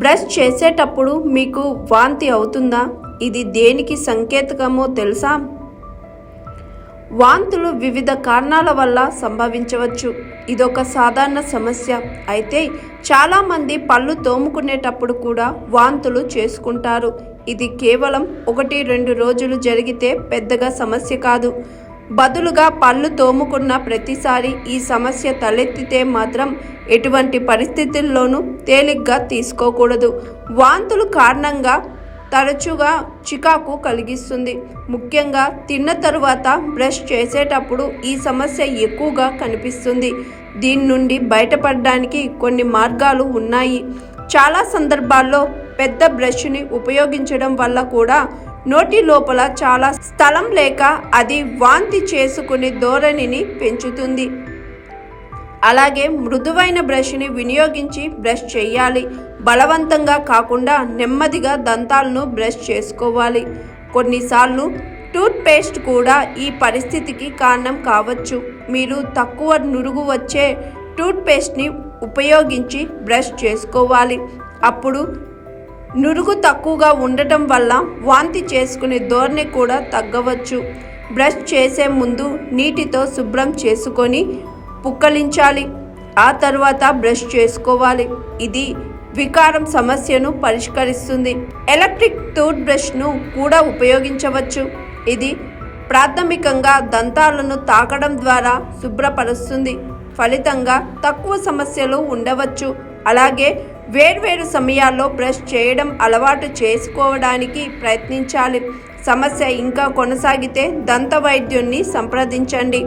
Brush చేసేటప్పుడు మీకు వాంతి అవుతుందా? ఇది దేనికి సంకేతమో తెలుసా? వాంతులు వివిధ కారణాల వల్ల సంభవించవచ్చు. ఇదొక సాధారణ సమస్య. అయితే చాలామంది పళ్ళు తోముకునేటప్పుడు కూడా వాంతులు చేసుకుంటారు. ఇది కేవలం 1-2 రోజులు జరిగితే పెద్దగా సమస్య కాదు. బదులుగా పళ్ళు తోముకున్న ప్రతిసారి ఈ సమస్య తలెత్తితే మాత్రం ఎటువంటి పరిస్థితుల్లోనూ తేలిగ్గా తీసుకోకూడదు. వాంతులు కారణంగా తరచుగా చికాకు కలిగిస్తుంది. ముఖ్యంగా తిన్న తరువాత బ్రష్ చేసేటప్పుడు ఈ సమస్య ఎక్కువగా కనిపిస్తుంది. దీని నుండి బయటపడడానికి కొన్ని మార్గాలు ఉన్నాయి. చాలా సందర్భాల్లో పెద్ద బ్రష్ని ఉపయోగించడం వల్ల కూడా నోటి లోపల చాలా స్థలం లేక అది వాంతి చేసుకునే ధోరణిని పెంచుతుంది. అలాగే మృదువైన బ్రష్ని వినియోగించి బ్రష్ చేయాలి. బలవంతంగా కాకుండా నెమ్మదిగా దంతాలను బ్రష్ చేసుకోవాలి. కొన్నిసార్లు టూత్పేస్ట్ కూడా ఈ పరిస్థితికి కారణం కావచ్చు. మీరు తక్కువ నురుగు వచ్చే టూత్పేస్ట్ని ఉపయోగించి బ్రష్ చేసుకోవాలి. అప్పుడు నురుగు తక్కువగా ఉండటం వల్ల వాంతి చేసుకునే ధోరణి కూడా తగ్గవచ్చు. బ్రష్ చేసే ముందు నీటితో శుభ్రం చేసుకొని పుక్కలించాలి. ఆ తర్వాత బ్రష్ చేసుకోవాలి. ఇది వికారం సమస్యను పరిష్కరిస్తుంది. ఎలక్ట్రిక్ టూత్ బ్రష్ను కూడా ఉపయోగించవచ్చు. ఇది ప్రాథమికంగా దంతాలను తాకడం ద్వారా శుభ్రపరుస్తుంది. ఫలితంగా తక్కువ సమస్యలు ఉండవచ్చు. అలాగే వేర్వేరు సమయాల్లో బ్రష్ చేయడం అలవాటు చేసుకోవడానికి ప్రయత్నించాలి. సమస్య ఇంకా కొనసాగితే దంత వైద్యున్ని సంప్రదించండి.